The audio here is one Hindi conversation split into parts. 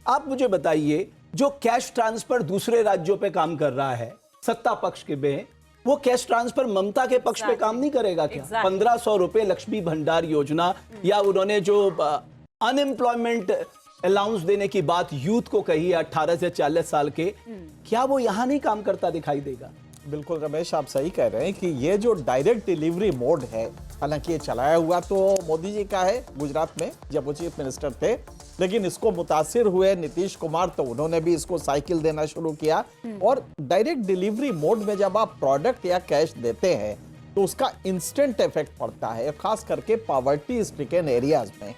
आप मुझे बताइए, जो कैश ट्रांसफर दूसरे राज्यों पे काम कर रहा है सत्ता पक्ष के में, वो कैश ट्रांसफर ममता के पक्ष पे काम नहीं करेगा क्या? 1500 रुपए लक्ष्मी भंडार योजना, या उन्होंने जो अनएम्प्लॉयमेंट अलाउंस देने की बात यूथ को कही है 18 से 40 साल के, क्या वो यहां नहीं काम करता दिखाई देगा? बिल्कुल रमेश, आप सही कह रहे हैं कि ये जो डायरेक्ट डिलीवरी मोड है, हालांकि ये चलाया हुआ तो मोदी जी का है गुजरात में जब वो चीफ मिनिस्टर थे, लेकिन इसको मुतासिर हुए नीतीश कुमार, तो उन्होंने भी इसको साइकिल देना शुरू किया। और डायरेक्ट डिलीवरी मोड में जब आप प्रोडक्ट या कैश देते हैं तो उसका इंस्टेंट इफेक्ट पड़ता है, खास करके पॉवर्टी स्ट्रिकन एरियाज में।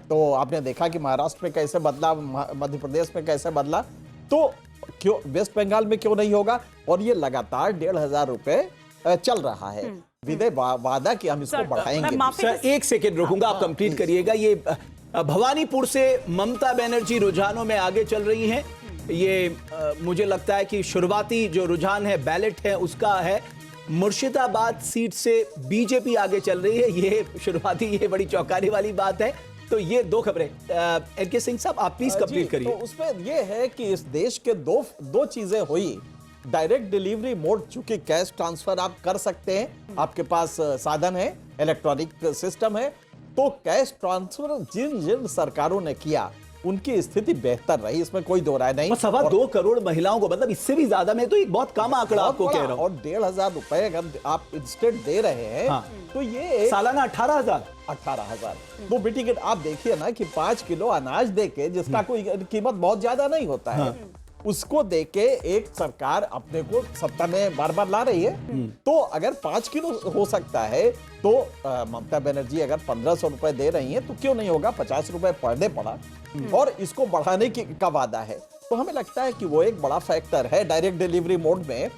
तो आपने देखा कि महाराष्ट्र में कैसे बदला, मध्य प्रदेश में कैसे बदला, तो क्यों वेस्ट बंगाल में क्यों नहीं होगा? और ये लगातार 1500 रुपए चल रहा है। विदय वादा कि हम इसको बढ़ाएंगे। सर एक सेकेंड रुकूंगा, आप कंप्लीट करिएगा। ये भवानीपुर से ममता बनर्जी रुझानों में आगे चल रही हैं। ये मुझे लगता है कि शुरुआती जो रुझान है बैलेट है उसका है। मुर्शिदाबाद सीट से बीजेपी आगे चल रही है, ये शुरुआती, ये बड़ी चौंकाने वाली बात है। तो ये दो खबरें, एनके सिंह साहब आप प्लीज कंप्लीट करिए। तो उसमें ये है कि इस देश के दो चीजें हुई। डायरेक्ट डिलीवरी मोड, चूंकि कैश ट्रांसफर आप कर सकते हैं, आपके पास साधन है, इलेक्ट्रॉनिक सिस्टम है, तो कैश ट्रांसफर जिन जिन सरकारों ने किया उनकी स्थिति बेहतर रही, इसमें कोई दो राय नहीं। 2.25 करोड़ महिलाओं को, मतलब इससे भी ज्यादा, मैं तो एक बहुत कम आंकड़ा आपको कह रहा हूं। और 1500 रुपए अगर आप इंस्टेंट दे रहे हैं, हाँ। तो ये सालाना 18,000। वो बेटी आप देखिए ना कि 5 किलो अनाज देके, जिसका कोई कीमत बहुत ज्यादा नहीं होता है, उसको देके एक सरकार अपने को सत्ता में बार बार ला रही है। तो अगर 5 किलो हो सकता है, तो ममता बनर्जी अगर 1500 रुपए दे रही हैं, तो क्यों नहीं होगा 50 रुपए पर डे पड़ा, और इसको बढ़ाने का वादा है। तो हमें लगता है कि वो एक बड़ा फैक्टर है डायरेक्ट डिलीवरी मोड में।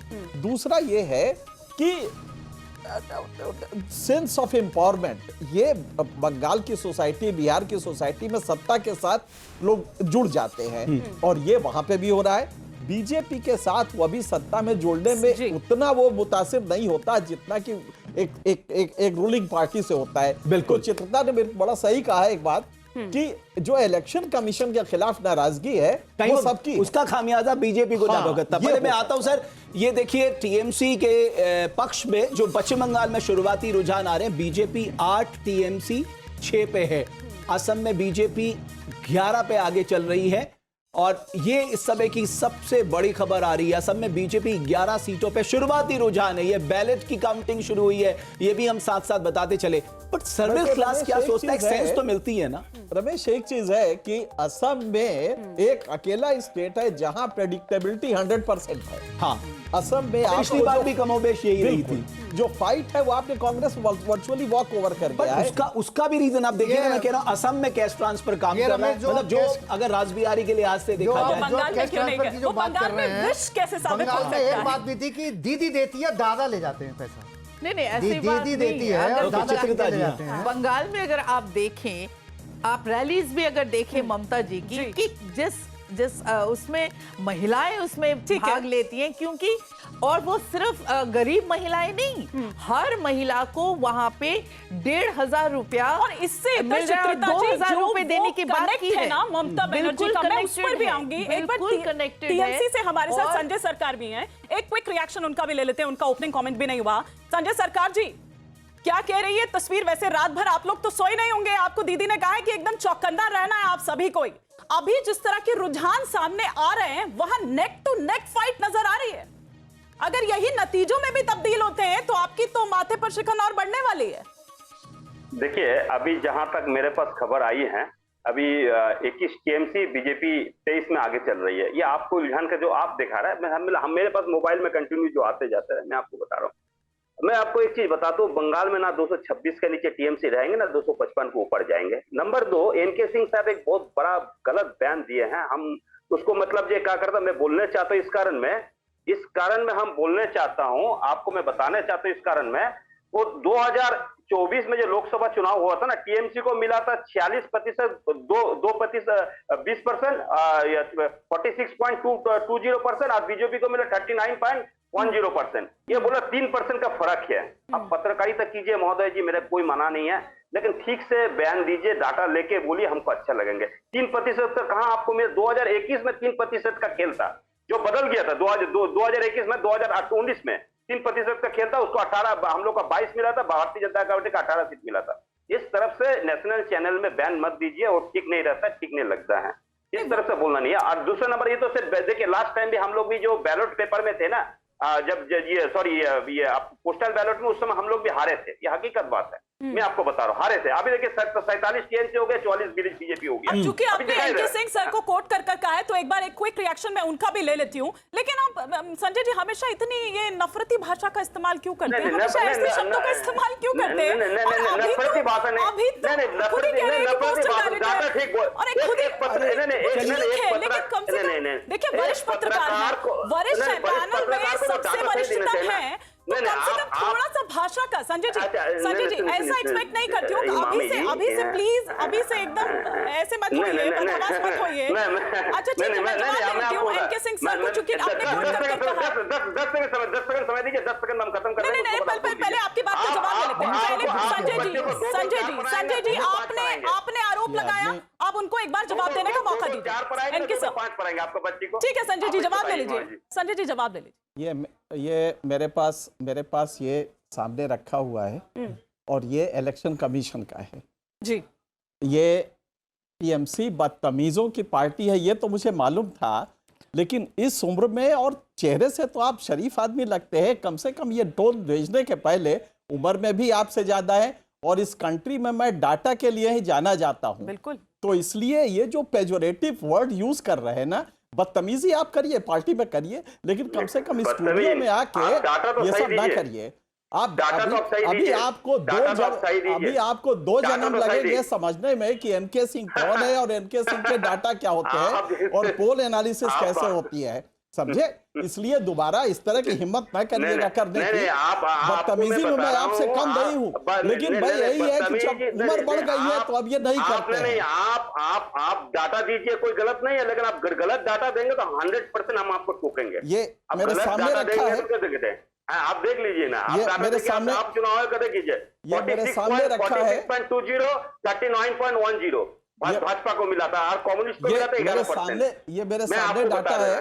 दूसरा ये है कि सेंस ऑफ एम्पावरमेंट, ये बंगाल की सोसाइटी, बिहार की सोसाइटी में सत्ता के साथ लोग जुड़ जाते हैं, और ये वहां पे भी हो रहा है। बीजेपी के साथ वो अभी सत्ता में जुड़ने में उतना वो मुतासिर नहीं होता जितना कि एक रूलिंग पार्टी से होता है। बिल्कुल, तो चित्रता ने बड़ा सही कहा है एक बात कि जो इलेक्शन कमीशन के खिलाफ नाराजगी है वो सबकी, उसका खामियाजा बीजेपी को ना भुगतना पड़े। मैं आता हूं सर, ये देखिए टीएमसी के पक्ष में जो पश्चिम बंगाल में शुरुआती रुझान आ रहे हैं, बीजेपी 8, टीएमसी 6 पे है। असम में बीजेपी 11 पे आगे चल रही है, और ये इस समय की सबसे बड़ी खबर आ रही है। असम में बीजेपी 11 सीटों पे शुरुआती रुझान है, ये बैलेट की काउंटिंग शुरू हुई है, ये भी हम साथ साथ बताते चले। बट सर्विस क्लास क्या सोचता है, सेंस तो मिलती है ना रमेश। एक चीज है कि असम में एक अकेला स्टेट है जहां प्रेडिक्टेबिलिटी 100% है। हाँ, असम में पिछली बार भी कमोबेश यही रही थी। जो फाइट है वो आपने कांग्रेस वर्चुअली वॉक ओवर कर दिया है। उसका भी रीजन आप देखिए, मैं कह रहा हूं असम में कैश ट्रांसफर काम कर रहा है, मतलब जो अगर राजबिहारी के लिहाज से देखा जाए, बंगाल में क्यों नहीं कर, वो बंगाल में विश कैसे साबित हो सकता है? एक बात भी थी कि दीदी देती है, दादा ले जाते हैं पैसा। नहीं ऐसी बात दीदी देती है और दादा ले जाते हैं। बंगाल में अगर आप देखें, आप रैलीज भी अगर देखें ममता जी की, कि जिस उसमें महिलाएं उसमें भाग लेती हैं, क्योंकि और वो सिर्फ गरीब महिलाएं नहीं, हर महिला को वहां पे 1500 रुपया, और इससे 2000 रुपए देने की बात की है ना ममता बनर्जी का। मैं उस पर भी आऊंगी। एक बार टीएमसी से हमारे साथ संजय सरकार भी हैं, एक क्विक रिएक्शन उनका भी ले लेते हैं, उनका ओपनिंग कमेंट भी नहीं हुआ। संजय सरकार जी, क्या कह रही है तस्वीर? वैसे रात भर आप लोग तो सोए नहीं होंगे, आपको दीदी ने कहा है कि एकदम चौकन्ना रहना है आप सभी को। अभी जिस तरह के रुझान सामने आ रहे हैं, वहां नेक टू नेक फाइट नजर आ रही है। अगर यही नतीजों में भी तब्दील होते हैं तो आपकी तो माथे पर शिकन और बढ़ने वाली है। देखिए, अभी जहां तक मेरे पास खबर आई है, अभी 21 टीएमसी, बीजेपी 23 में आगे चल रही है। ये आपको रुझान का जो आप दिखा रहा है, मेरे पास मोबाइल में कंटिन्यू जो आते जाते हैं, मैं आपको बता रहा हूँ। मैं आपको एक चीज बताता हूँ, बंगाल में ना 226 के नीचे टीएमसी रहेंगे, ना 255 के ऊपर जाएंगे। नंबर 2, एनके सिंह साहब एक बहुत बड़ा गलत बयान दिए हैं। हम उसको मतलब ये क्या करता, मैं बोलने चाहता हूँ इस कारण में हम बोलने चाहता हूं, आपको मैं बताना चाहता हूं इस कारण में। वो 2024 में जो लोकसभा चुनाव हुआ था ना, टीएमसी को मिला था 46%, 20%, 46.20%, और बीजेपी को मिला 39.10%। ये बोला 3% का फर्क है। अब पत्रकारिता कीजिए महोदय जी, मेरा कोई मना नहीं है, लेकिन ठीक से बयान दीजिए, डाटा लेके बोलिए, हमको अच्छा लगेंगे। 3% का कहां आपको मिले? 2021 में 3% का खेल था जो बदल गया था। 2021 में, 2019 में 3% का खेल था, उसको 18, हम लोग का 22 मिला था, भारतीय जनता पार्टी का 18 सीट मिला था। इस तरफ से नेशनल चैनल में बयान मत दीजिए, और ठीक नहीं रहता, ठीक नहीं लगता है, इस तरफ से बोलना नहीं है। और दूसरा नंबर ये तो सिर्फ देखिए, लास्ट टाइम भी हम लोग भी जो बैलेट पेपर में थे ना, जब ये पोस्टल बैलेट में उस समय हम लोग भी हारे थे, ये हकीकत बात है, मैं आपको बता रहा हूँ, हारे थे। अभी देखिए 47 टीएमसी हो गए, 44 बीजेपी हो गया। चूंकि आपने एनके सिंह सर को कोट कर कहा है, तो एक बार एक क्विक रिएक्शन मैं उनका भी ले लेती हूँ। लेकिन आप संजय जी हमेशा इतनी ये नफरती भाषा का इस्तेमाल क्यों करते हैं? हमेशा ऐसे शब्दों का इस्तेमाल क्यों करते हैं? नफरती बात है, अभी तो खुद ही कह रहे हैं कि पोस्टल बैलेट है, और एक खुद ही लेकिन कम से कम देखिए, वरिष्ठ पत्रकार हैं, वरिष्ठ पैनल में सबसे वरिष्ठतम है, तो कम से कम थोड़ा सा भाषा का संजय जी ऐसा एक्सपेक्ट नहीं करती हूँ। अभी से प्लीज, अभी से एकदम ऐसे मत होइए, बदमाश मत होइए। अच्छा ठीक है, मैं जवाब देती हूँ एनके सिंह सर को, चूंकि आपने 10 सेकंड समय दीजिए, 10 सेकंड हम खत्म कर नहीं, पहले आपकी बात का जवाब ले लेते हैं। पहले संजय जी आपने आरोप लगाया, आप उनको एक बार जवाब देने का मौका दीजिए। एनके सर 5 पढ़ाएंगे आपको बच्ची को। ठीक है संजय जी, जवाब ले लीजिए। संजय जी जवाब ले लीजिए। ये मेरे पास ये सामने रखा हुआ है, और ये इलेक्शन कमीशन का है जी। ये टीएमसी बदतमीजों की पार्टी है, ये तो मुझे मालूम था, लेकिन इस उम्र में और चेहरे से तो आप शरीफ आदमी लगते हैं। कम से कम ये टोन भेजने के पहले उम्र में भी आपसे ज्यादा है, और इस कंट्री में मैं डाटा के लिए ही जाना जाता हूं। बिल्कुल। तो इसलिए ये जो पेजोरेटिव वर्ड यूज कर रहे हैं ना, बदतमीजी आप करिए, पार्टी में करिए, लेकिन कम से कम स्टूडियो में आके ये सब ना करिए। आप अभी आपको दो जन्म लगेंगे समझने में कि एनके सिंह कौन है और एनके सिंह के डाटा क्या होते हैं और पोल एनालिसिस कैसे होती है, समझे? इसलिए दोबारा इस तरह की हिम्मत न करिएगा करने की। बदतमीजी में मैं आपसे कम नहीं हूँ, लेकिन भाई यही है कि जब उम्र बढ़ गई है तो अब ये नहीं करते हैं। आप डाटा दीजिए, कोई गलत नहीं है, लेकिन आप गलत डाटा देंगे तो 100% हम आपको टोकेंगे। ये मेरे सामने रखा है, आप देख लीजिए ना, आप मेरे सामने, आप चुनाव कदे कीजिए। ये मेरे सामने रखा है 46.20, 39.10 भाजपा को मिला था, और कम्युनिस्ट को मिला था 11%। ये मेरे सामने डाटा है,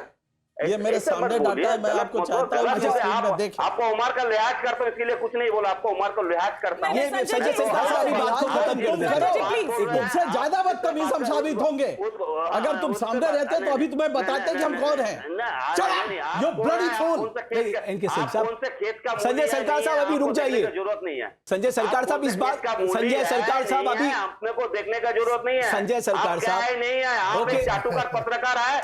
ये मेरे सामने डाटा है। मैं आपको चाहता हूँ कि स्क्रीन में देखें। आपको उमर का लिहाज करता हूँ, इसलिए कुछ नहीं बोला, आपको उमर का लिहाज करता हूँ। ये संजय सिंह सारी बात को खत्म कर दो। तुमसे ज्यादा बदतमीज हम साबित होंगे अगर तुम सामने रहते, तो अभी तुम्हें बताते कि हम कौन हैं। You bloody fool. NK Singh साहब, संजय सरकार साहब अभी रुक जाइए, जरूरत नहीं है। संजय सरकार साहब इस बात, संजय सरकार साहब अभी अपने को देखने का जरूरत नहीं है। संजय सरकार साहब नहीं है, आप एक चाटुकार पत्रकार है।